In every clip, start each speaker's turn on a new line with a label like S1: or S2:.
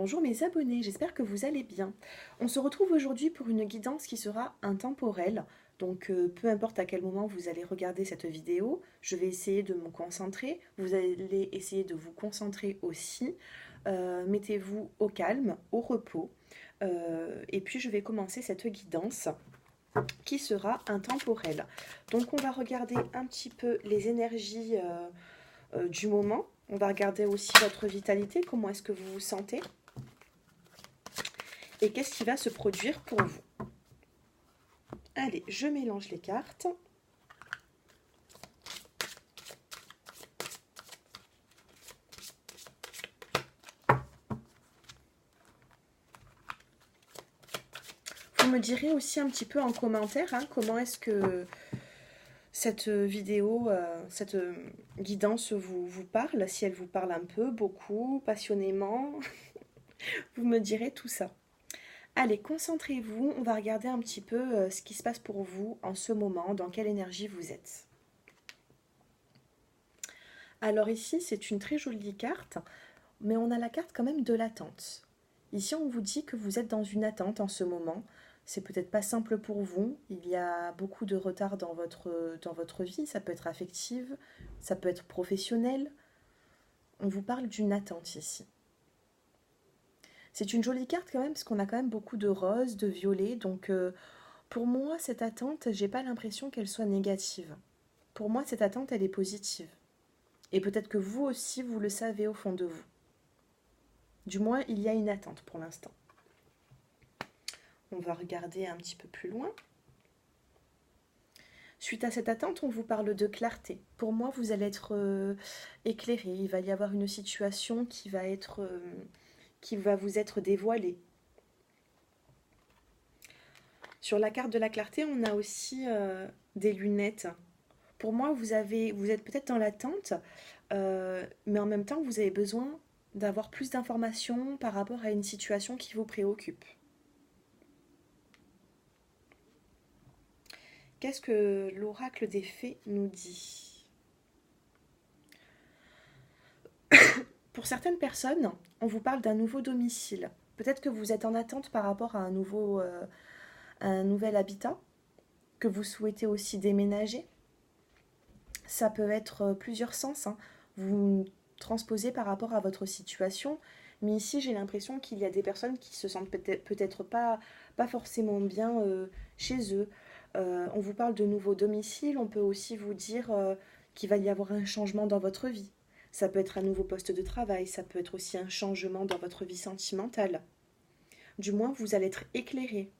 S1: Bonjour mes abonnés, j'espère que vous allez bien. On se retrouve aujourd'hui pour une guidance qui sera intemporelle. Donc peu importe à quel moment vous allez regarder cette vidéo, je vais essayer de me concentrer. Vous allez essayer de vous concentrer aussi. Mettez-vous au calme, au repos. Et puis je vais commencer cette guidance qui sera intemporelle. Donc on va regarder un petit peu les énergies du moment. On va regarder aussi votre vitalité, comment est-ce que vous vous sentez. Et qu'est-ce qui va se produire pour vous? Allez, je mélange les cartes. Vous me direz aussi un petit peu en commentaire comment est-ce que cette vidéo, cette guidance vous parle, si elle vous parle un peu, beaucoup, passionnément. Vous me direz tout ça. Allez, concentrez-vous, on va regarder un petit peu ce qui se passe pour vous en ce moment, dans quelle énergie vous êtes. Alors ici, c'est une très jolie carte, mais on a la carte quand même de l'attente. Ici, on vous dit que vous êtes dans une attente en ce moment. C'est peut-être pas simple pour vous. Il y a beaucoup de retard dans votre vie. Ça peut être affective, ça peut être professionnel. On vous parle d'une attente ici. C'est une jolie carte quand même, parce qu'on a quand même beaucoup de roses, de violets. Donc pour moi, cette attente, j'ai pas l'impression qu'elle soit négative. Pour moi, cette attente, elle est positive. Et peut-être que vous aussi, vous le savez au fond de vous. Du moins, il y a une attente pour l'instant. On va regarder un petit peu plus loin. Suite à cette attente, on vous parle de clarté. Pour moi, vous allez être éclairé. Il va y avoir une situation qui va vous être dévoilée. Sur la carte de la clarté, on a aussi des lunettes. Pour moi, vous êtes peut-être dans l'attente, mais en même temps, vous avez besoin d'avoir plus d'informations par rapport à une situation qui vous préoccupe. Qu'est-ce que l'oracle des fées nous dit? Pour certaines personnes, on vous parle d'un nouveau domicile. Peut-être que vous êtes en attente par rapport à un nouvel habitat, que vous souhaitez aussi déménager. Ça peut être plusieurs sens. Vous transposez par rapport à votre situation. Mais ici, j'ai l'impression qu'il y a des personnes qui se sentent peut-être pas forcément bien chez eux. On vous parle de nouveau domicile. On peut aussi vous dire qu'il va y avoir un changement dans votre vie. Ça peut être un nouveau poste de travail. Ça peut être aussi un changement dans votre vie sentimentale. Du moins, vous allez être éclairé.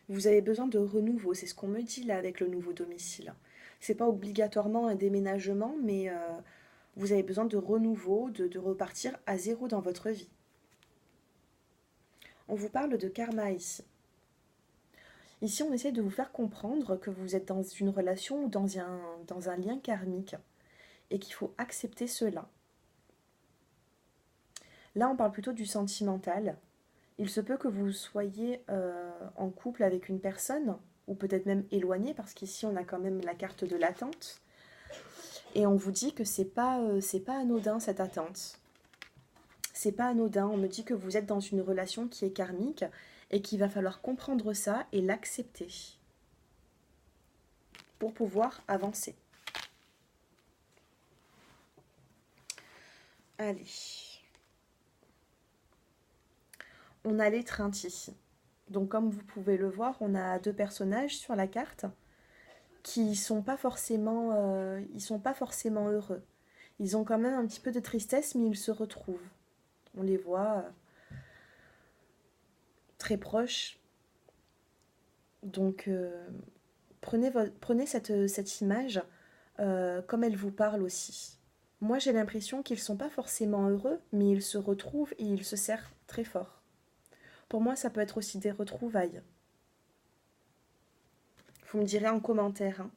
S1: Vous avez besoin de renouveau, c'est ce qu'on me dit là avec le nouveau domicile. C'est pas obligatoirement un déménagement, mais vous avez besoin de renouveau, de repartir à zéro dans votre vie. On vous parle de karma ici. Ici, on essaie de vous faire comprendre que vous êtes dans une relation ou dans un lien karmique et qu'il faut accepter cela. Là, on parle plutôt du sentimental. Il se peut que vous soyez en couple avec une personne, ou peut-être même éloigné, parce qu'ici on a quand même la carte de l'attente. Et on vous dit que c'est pas anodin cette attente. C'est pas anodin, on me dit que vous êtes dans une relation qui est karmique et qu'il va falloir comprendre ça et l'accepter pour pouvoir avancer. Allez. On a l'étreinte ici. Donc comme vous pouvez le voir, on a deux personnages sur la carte qui sont pas forcément heureux. Ils ont quand même un petit peu de tristesse, mais ils se retrouvent. On les voit très proches. Donc prenez cette image comme elle vous parle aussi. Moi j'ai l'impression qu'ils ne sont pas forcément heureux, mais ils se retrouvent et ils se serrent très fort. Pour moi ça peut être aussi des retrouvailles. Vous me direz en commentaire.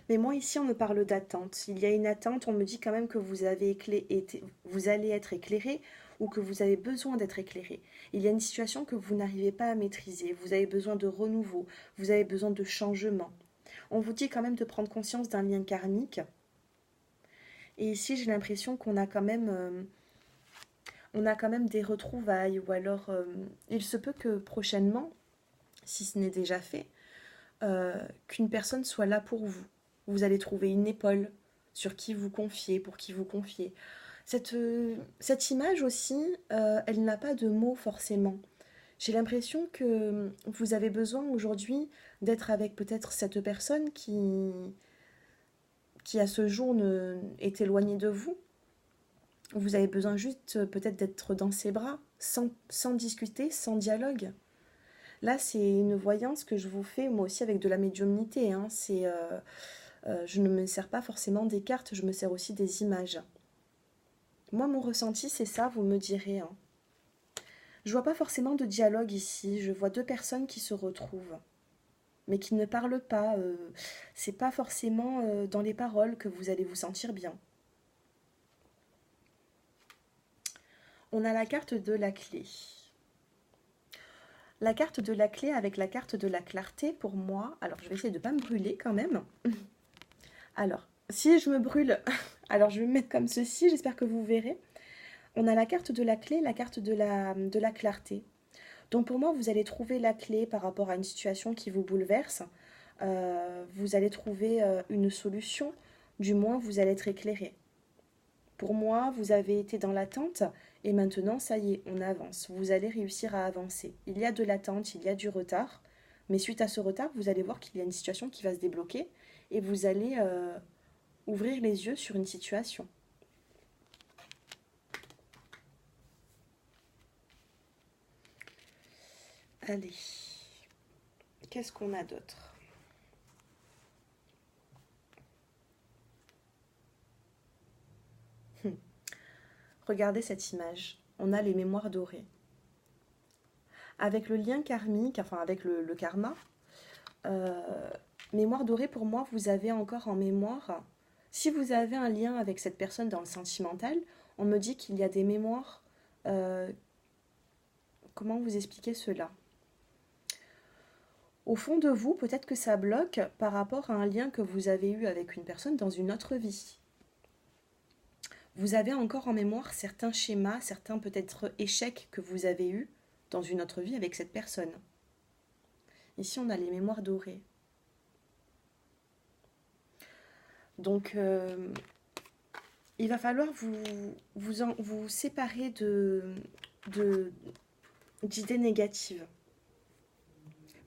S1: Mais moi ici on me parle d'attente. Il y a une attente, on me dit quand même que vous allez être éclairé ou que vous avez besoin d'être éclairé. Il y a une situation que vous n'arrivez pas à maîtriser. Vous avez besoin de renouveau, vous avez besoin de changement. On vous dit quand même de prendre conscience d'un lien karmique Et ici, j'ai l'impression on a quand même des retrouvailles, ou alors il se peut que prochainement, si ce n'est déjà fait, qu'une personne soit là pour vous. Vous allez trouver une épaule sur qui vous confier, pour qui vous confier. Cette image aussi, elle n'a pas de mots forcément. J'ai l'impression que vous avez besoin aujourd'hui d'être avec peut-être cette personne qui à ce jour est éloignée de vous. Vous avez besoin juste peut-être d'être dans ses bras, sans discuter, sans dialogue. Là, c'est une voyance que je vous fais, moi aussi avec de la médiumnité. Hein. Je ne me sers pas forcément des cartes, je me sers aussi des images. Moi, mon ressenti, c'est ça, vous me direz. Hein. Je vois pas forcément de dialogue ici, je vois deux personnes qui se retrouvent, mais qui ne parlent pas. C'est pas forcément dans les paroles que vous allez vous sentir bien. On a la carte de la clé. La carte de la clé avec la carte de la clarté, pour moi, alors je vais essayer de ne pas me brûler quand même. Alors, si je me brûle, alors je vais me mettre comme ceci, j'espère que vous verrez. On a la carte de la clé, la carte de la clarté. Donc pour moi, vous allez trouver la clé par rapport à une situation qui vous bouleverse. Vous allez trouver une solution, du moins vous allez être éclairé. Pour moi, vous avez été dans l'attente et maintenant, ça y est, on avance. Vous allez réussir à avancer. Il y a de l'attente, il y a du retard, mais suite à ce retard, vous allez voir qu'il y a une situation qui va se débloquer et vous allez ouvrir les yeux sur une situation. Allez, qu'est-ce qu'on a d'autre? Regardez cette image. On a les mémoires dorées. Avec le lien karmique, enfin avec le karma, mémoire dorée, pour moi, vous avez encore en mémoire, si vous avez un lien avec cette personne dans le sentimental, on me dit qu'il y a des mémoires. Comment vous expliquer cela? Au fond de vous, peut-être que ça bloque par rapport à un lien que vous avez eu avec une personne dans une autre vie. Vous avez encore en mémoire certains schémas, certains peut-être échecs que vous avez eus dans une autre vie avec cette personne. Ici, on a les mémoires dorées. Donc, il va falloir vous séparer d'idées négatives.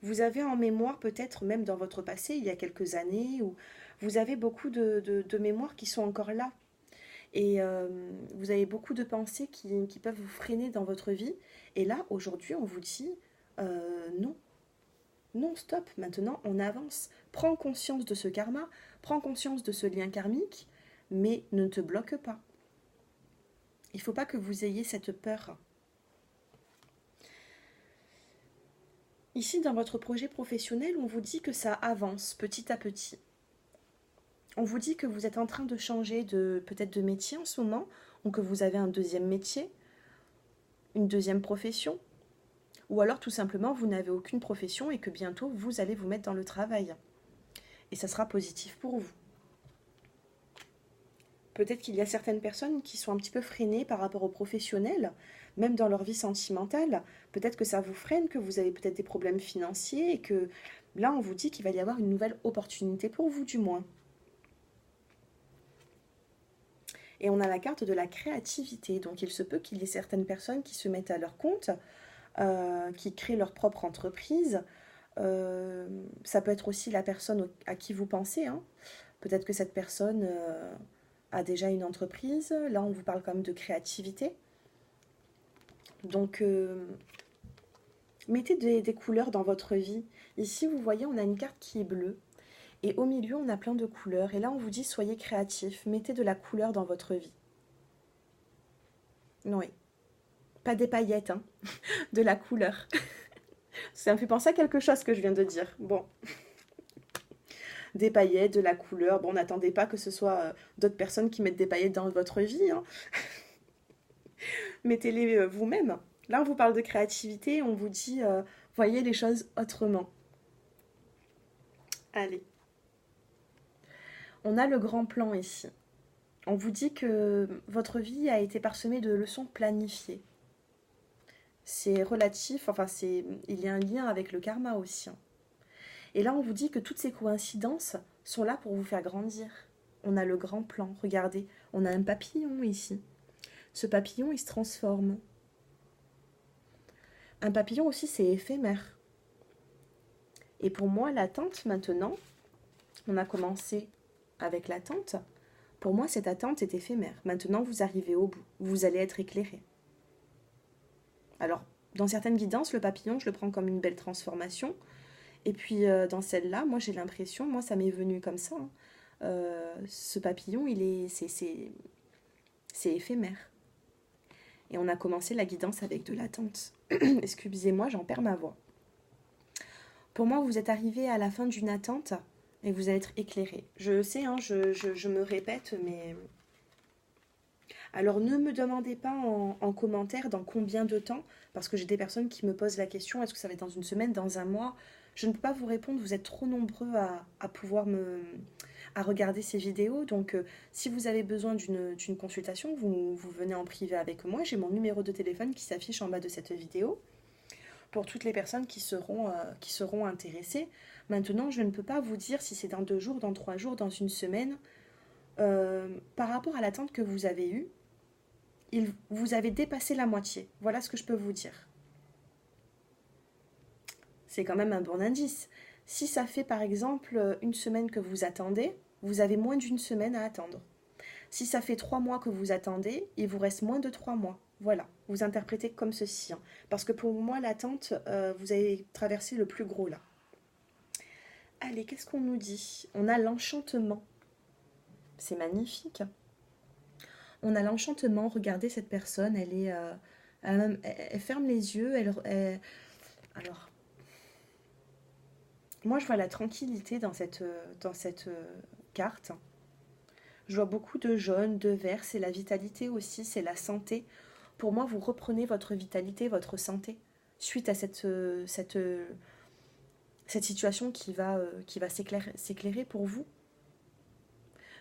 S1: Vous avez en mémoire, peut-être même dans votre passé, il y a quelques années, où vous avez beaucoup de mémoires qui sont encore là. Et vous avez beaucoup de pensées qui peuvent vous freiner dans votre vie. Et là, aujourd'hui, on vous dit non. Non, stop, maintenant on avance. Prends conscience de ce karma, prends conscience de ce lien karmique, mais ne te bloque pas. Il ne faut pas que vous ayez cette peur. Ici, dans votre projet professionnel, on vous dit que ça avance petit à petit. On vous dit que vous êtes en train de changer peut-être de métier en ce moment, ou que vous avez un deuxième métier, une deuxième profession, ou alors tout simplement vous n'avez aucune profession et que bientôt vous allez vous mettre dans le travail. Et ça sera positif pour vous. Peut-être qu'il y a certaines personnes qui sont un petit peu freinées par rapport aux professionnels, même dans leur vie sentimentale. Peut-être que ça vous freine, que vous avez peut-être des problèmes financiers et que là on vous dit qu'il va y avoir une nouvelle opportunité pour vous du moins. Et on a la carte de la créativité. Donc il se peut qu'il y ait certaines personnes qui se mettent à leur compte, qui créent leur propre entreprise. Ça peut être aussi la personne à qui vous pensez. Hein. Peut-être que cette personne a déjà une entreprise. Là, on vous parle quand même de créativité. Donc, mettez des couleurs dans votre vie. Ici, vous voyez, on a une carte qui est bleue. Et au milieu, on a plein de couleurs. Et là, on vous dit, soyez créatifs. Mettez de la couleur dans votre vie. Oui. Pas des paillettes, hein. De la couleur. Ça me fait penser à quelque chose que je viens de dire. Bon. Des paillettes, de la couleur. Bon, n'attendez pas que ce soit d'autres personnes qui mettent des paillettes dans votre vie. Hein. Mettez-les vous-même. Là, on vous parle de créativité. On vous dit, voyez les choses autrement. Allez. On a le grand plan ici. On vous dit que votre vie a été parsemée de leçons planifiées. C'est relatif, enfin il y a un lien avec le karma aussi, hein. Et là, on vous dit que toutes ces coïncidences sont là pour vous faire grandir. On a le grand plan, regardez, on a un papillon ici. Ce papillon, il se transforme. Un papillon aussi, c'est éphémère. Et pour moi, l'attente maintenant, on a commencé avec l'attente. Pour moi, cette attente est éphémère. Maintenant, vous arrivez au bout. Vous allez être éclairé. Alors, dans certaines guidances, le papillon, je le prends comme une belle transformation. Et puis, dans celle-là, moi, j'ai l'impression, moi, ça m'est venu comme ça, hein. Ce papillon, c'est éphémère. Et on a commencé la guidance avec de l'attente. Excusez-moi, j'en perds ma voix. Pour moi, vous êtes arrivé à la fin d'une attente et vous allez être éclairé. Je sais, hein, je me répète, mais... Alors, ne me demandez pas en commentaire dans combien de temps, parce que j'ai des personnes qui me posent la question, est-ce que ça va être dans une semaine, dans un mois? Je ne peux pas vous répondre, vous êtes trop nombreux à pouvoir à regarder ces vidéos. Donc, si vous avez besoin d'une consultation, vous venez en privé avec moi. J'ai mon numéro de téléphone qui s'affiche en bas de cette vidéo pour toutes les personnes qui seront intéressées. Maintenant, je ne peux pas vous dire si c'est dans 2 jours, dans 3 jours, dans une semaine. Par rapport à l'attente que vous avez eue, vous avez dépassé la moitié. Voilà ce que je peux vous dire. C'est quand même un bon indice. Si ça fait par exemple une semaine que vous attendez, vous avez moins d'une semaine à attendre. Si ça fait 3 mois que vous attendez, il vous reste moins de 3 mois. Voilà, vous interprétez comme ceci, hein. Parce que pour moi, l'attente, vous avez traversé le plus gros là. Allez, qu'est-ce qu'on nous dit? On a l'enchantement. C'est magnifique. On a l'enchantement. Regardez cette personne, elle ferme les yeux. Alors, moi, je vois la tranquillité dans cette carte. Je vois beaucoup de jaune, de vert. C'est la vitalité aussi, c'est la santé. Pour moi, vous reprenez votre vitalité, votre santé, suite à cette situation qui va s'éclairer pour vous.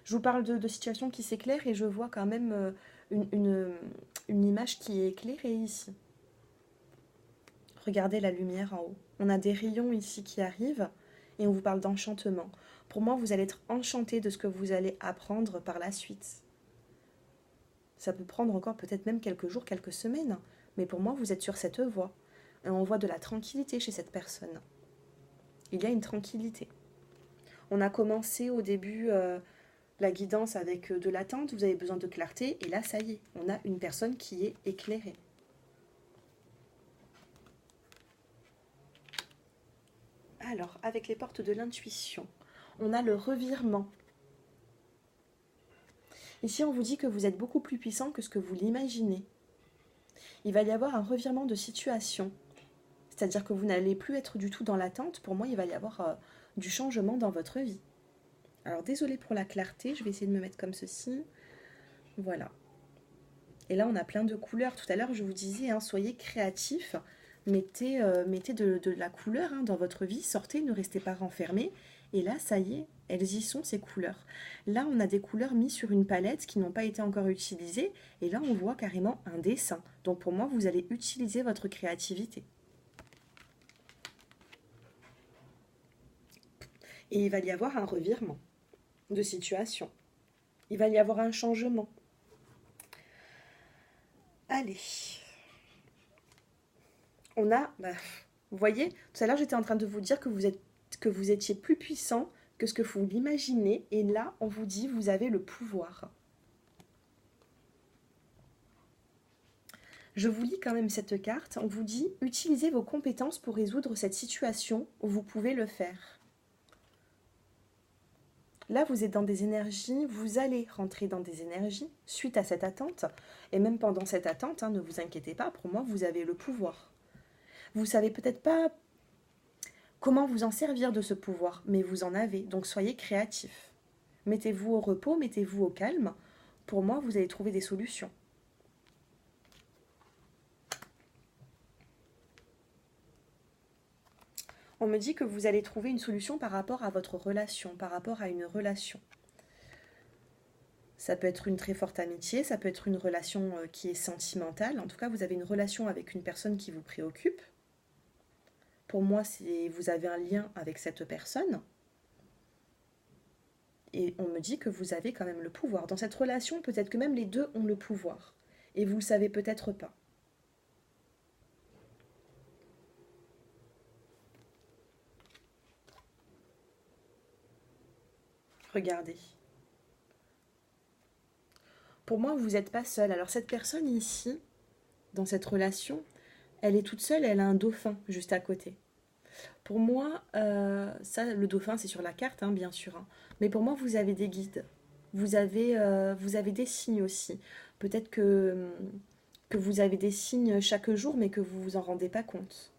S1: Je vous parle de situations qui s'éclairent et je vois quand même une image qui est éclairée ici. Regardez la lumière en haut. On a des rayons ici qui arrivent et on vous parle d'enchantement. Pour moi, vous allez être enchanté de ce que vous allez apprendre par la suite. Ça peut prendre encore peut-être même quelques jours, quelques semaines. Mais pour moi, vous êtes sur cette voie. Et on voit de la tranquillité chez cette personne. Il y a une tranquillité. On a commencé au début la guidance avec de l'attente. Vous avez besoin de clarté. Et là, ça y est, on a une personne qui est éclairée. Alors, avec les portes de l'intuition, on a le revirement. Ici, on vous dit que vous êtes beaucoup plus puissant que ce que vous l'imaginez. Il va y avoir un revirement de situation. C'est-à-dire que vous n'allez plus être du tout dans l'attente. Pour moi, il va y avoir du changement dans votre vie. Alors, désolée pour la clarté. Je vais essayer de me mettre comme ceci. Voilà. Et là, on a plein de couleurs. Tout à l'heure, je vous disais, hein, soyez créatifs. Mettez de la couleur dans votre vie. Sortez, ne restez pas renfermés. Et là, ça y est, elles y sont, ces couleurs. Là, on a des couleurs mises sur une palette qui n'ont pas été encore utilisées. Et là, on voit carrément un dessin. Donc, pour moi, vous allez utiliser votre créativité. Et il va y avoir un revirement de situation. Il va y avoir un changement. Allez. On a... vous voyez, tout à l'heure, j'étais en train de vous dire que vous étiez plus puissant que ce que vous l'imaginez. Et là, on vous dit, vous avez le pouvoir. Je vous lis quand même cette carte. On vous dit, utilisez vos compétences pour résoudre cette situation où vous pouvez le faire. Là, vous êtes dans des énergies, vous allez rentrer dans des énergies suite à cette attente. Et même pendant cette attente, ne vous inquiétez pas, pour moi, vous avez le pouvoir. Vous ne savez peut-être pas comment vous en servir de ce pouvoir, mais vous en avez, donc soyez créatifs. Mettez-vous au repos, mettez-vous au calme. Pour moi, vous allez trouver des solutions. On me dit que vous allez trouver une solution par rapport à votre relation, par rapport à une relation. Ça peut être une très forte amitié, ça peut être une relation qui est sentimentale. En tout cas, vous avez une relation avec une personne qui vous préoccupe. Pour moi, vous avez un lien avec cette personne. Et on me dit que vous avez quand même le pouvoir. Dans cette relation, peut-être que même les deux ont le pouvoir. Et vous ne le savez peut-être pas. Regardez. Pour moi, vous n'êtes pas seul. Alors cette personne ici, dans cette relation, elle est toute seule, elle a un dauphin juste à côté. Pour moi, ça, le dauphin, c'est sur la carte, hein, bien sûr. Hein. Mais pour moi, vous avez des guides. Vous avez des signes aussi. Peut-être que vous avez des signes chaque jour, mais que vous ne vous en rendez pas compte.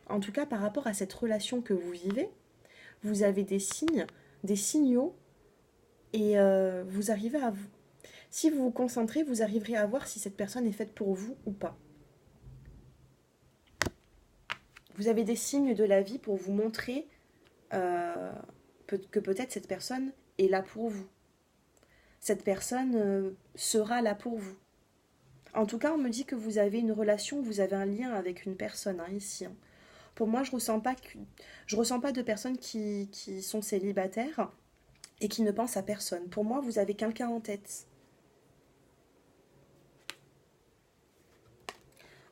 S1: En tout cas, par rapport à cette relation que vous vivez, vous avez des signes, des signaux, et vous arrivez à... Si vous vous concentrez, vous arriverez à voir si cette personne est faite pour vous ou pas. Vous avez des signes de la vie pour vous montrer que peut-être cette personne est là pour vous. Cette personne sera là pour vous. En tout cas, on me dit que vous avez une relation, vous avez un lien avec une personne hein, ici. Hein. Pour moi, je ressens pas de personnes qui sont célibataires et qui ne pensent à personne. Pour moi, vous avez quelqu'un en tête.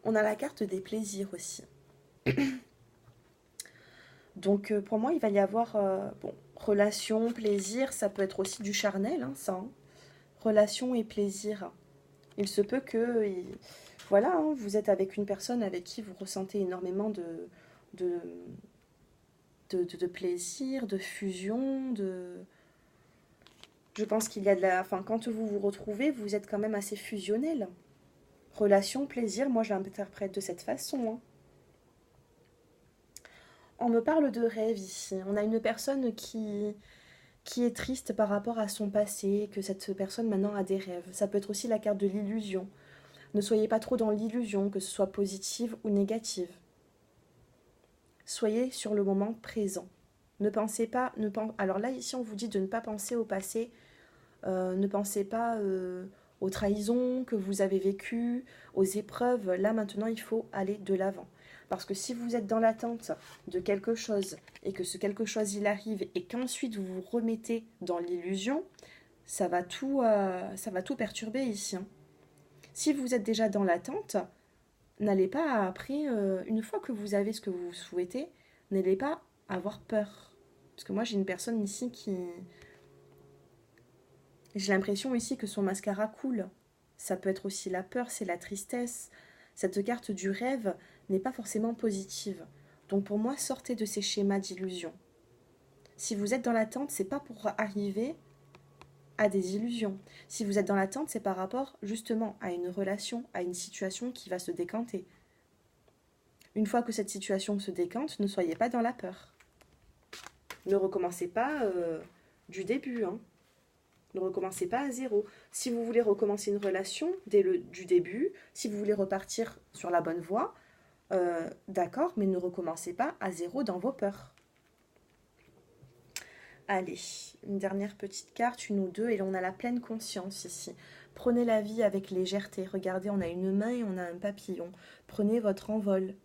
S1: On a la carte des plaisirs aussi. Donc pour moi, il va y avoir relation, plaisir, ça peut être aussi du charnel, hein, ça. Hein. Relation et plaisir. Il se peut que, voilà, hein, vous êtes avec une personne avec qui vous ressentez énormément de, de plaisir, de fusion, Je pense qu'il y a de la... Enfin, quand vous vous retrouvez, vous êtes quand même assez fusionnel. Relation, plaisir, moi je l'interprète de cette façon. Hein. On me parle de rêve ici. On a une personne qui est triste par rapport à son passé, que cette personne maintenant a des rêves. Ça peut être aussi la carte de l'illusion. Ne soyez pas trop dans l'illusion, que ce soit positive ou négative. Soyez sur le moment présent. Ne pensez pas... Alors là, ici, on vous dit de ne pas penser au passé. Ne pensez pas aux trahisons que vous avez vécues, aux épreuves. Là, maintenant, il faut aller de l'avant. Parce que si vous êtes dans l'attente de quelque chose et que ce quelque chose il arrive et qu'ensuite vous vous remettez dans l'illusion, ça va tout perturber ici. Hein. Si vous êtes déjà dans l'attente, n'allez pas après, une fois que vous avez ce que vous souhaitez, n'allez pas avoir peur. Parce que moi j'ai une personne ici qui... J'ai l'impression ici que son mascara coule. Ça peut être aussi la peur, c'est la tristesse. Cette carte du rêve n'est pas forcément positive. Donc pour moi, sortez de ces schémas d'illusion. Si vous êtes dans l'attente, c'est pas pour arriver à des illusions. Si vous êtes dans l'attente, c'est par rapport justement à une relation, à une situation qui va se décanter. Une fois que cette situation se décante, ne soyez pas dans la peur. Ne recommencez pas du début. Hein. Ne recommencez pas à zéro. Si vous voulez recommencer une relation du début, si vous voulez repartir sur la bonne voie, d'accord, mais ne recommencez pas à zéro dans vos peurs. Allez, une dernière petite carte, une ou deux, et on a la pleine conscience ici. Prenez la vie avec légèreté. Regardez, on a une main et on a un papillon. Prenez votre envol.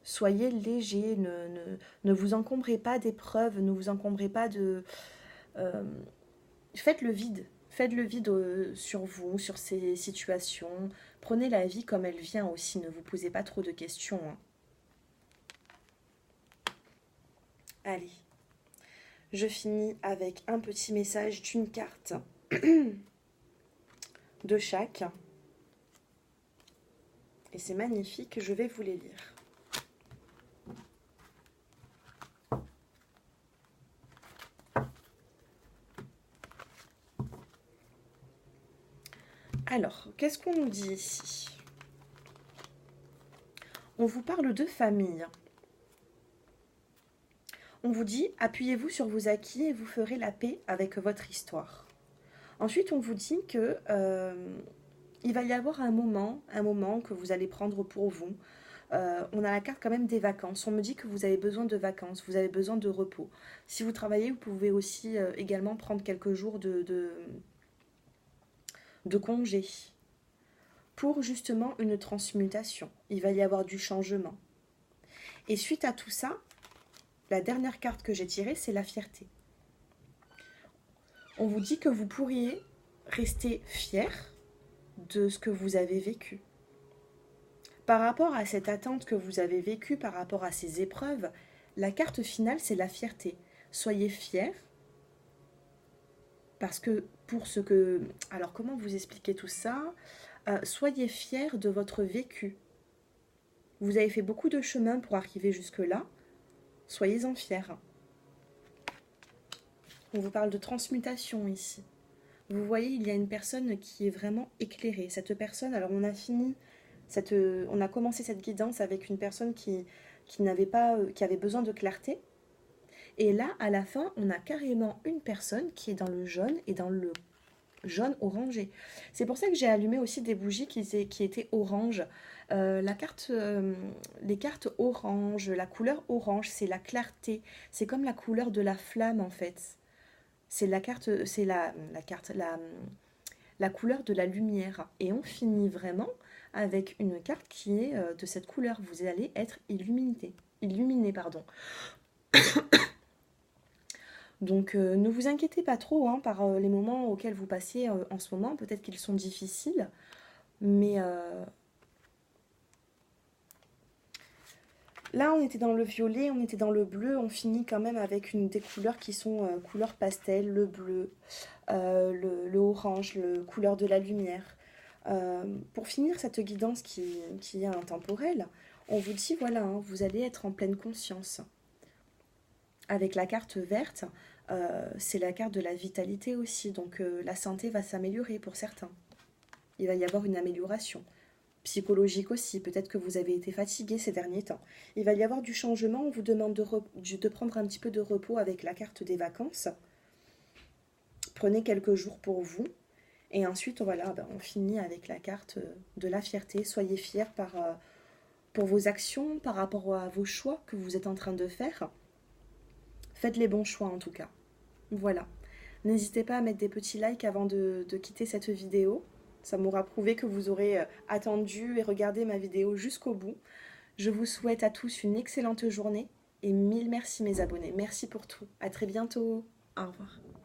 S1: Soyez léger, ne vous encombrez pas d'épreuves, ne vous encombrez pas de... faites le vide. Faites le vide sur vous, sur ces situations. Prenez la vie comme elle vient aussi. Ne vous posez pas trop de questions. Hein. Allez. Je finis avec un petit message d'une carte de chaque. Et c'est magnifique. Je vais vous les lire. Alors, qu'est-ce qu'on nous dit ici? On vous parle de famille. On vous dit, appuyez-vous sur vos acquis et vous ferez la paix avec votre histoire. Ensuite, on vous dit que il va y avoir un moment que vous allez prendre pour vous. On a la carte quand même des vacances. On me dit que vous avez besoin de vacances, vous avez besoin de repos. Si vous travaillez, vous pouvez aussi également prendre quelques jours de congé pour justement une transmutation. Il va y avoir du changement. Et suite à tout ça, la dernière carte que j'ai tirée, c'est la fierté. On vous dit que vous pourriez rester fier de ce que vous avez vécu. Par rapport à cette attente que vous avez vécue, par rapport à ces épreuves, la carte finale, c'est la fierté. Soyez fiers, parce que pour ce que... Alors, comment vous expliquer tout ça? Soyez fiers de votre vécu. Vous avez fait beaucoup de chemin pour arriver jusque-là. Soyez-en fiers. On vous parle de transmutation ici. Vous voyez, il y a une personne qui est vraiment éclairée. Cette personne, alors on a commencé cette guidance avec une personne qui avait besoin de clarté. Et là, à la fin, on a carrément une personne qui est dans le jaune et dans le jaune orangé. C'est pour ça que j'ai allumé aussi des bougies qui étaient orange. Les cartes orange, la couleur orange, c'est la clarté. C'est comme la couleur de la flamme en fait. C'est la couleur de la lumière. Et on finit vraiment avec une carte qui est de cette couleur. Vous allez être illuminé, pardon. Donc ne vous inquiétez pas trop par les moments auxquels vous passez en ce moment. Peut-être qu'ils sont difficiles, mais là on était dans le violet, on était dans le bleu. On finit quand même avec des couleurs qui sont couleur pastel, le bleu, le orange, le couleur de la lumière. Pour finir cette guidance qui est intemporelle, on vous dit voilà, vous allez être en pleine conscience. Avec la carte verte, c'est la carte de la vitalité aussi, donc la santé va s'améliorer pour certains. Il va y avoir une amélioration. Psychologique aussi, peut-être que vous avez été fatigué ces derniers temps. Il va y avoir du changement, on vous demande de prendre un petit peu de repos avec la carte des vacances. Prenez quelques jours pour vous. Et ensuite, voilà, on finit avec la carte de la fierté. Soyez fiers pour vos actions, par rapport à vos choix que vous êtes en train de faire. Faites les bons choix en tout cas. Voilà. N'hésitez pas à mettre des petits likes avant de quitter cette vidéo. Ça m'aura prouvé que vous aurez attendu et regardé ma vidéo jusqu'au bout. Je vous souhaite à tous une excellente journée et mille merci mes abonnés. Merci pour tout. À très bientôt. Au revoir.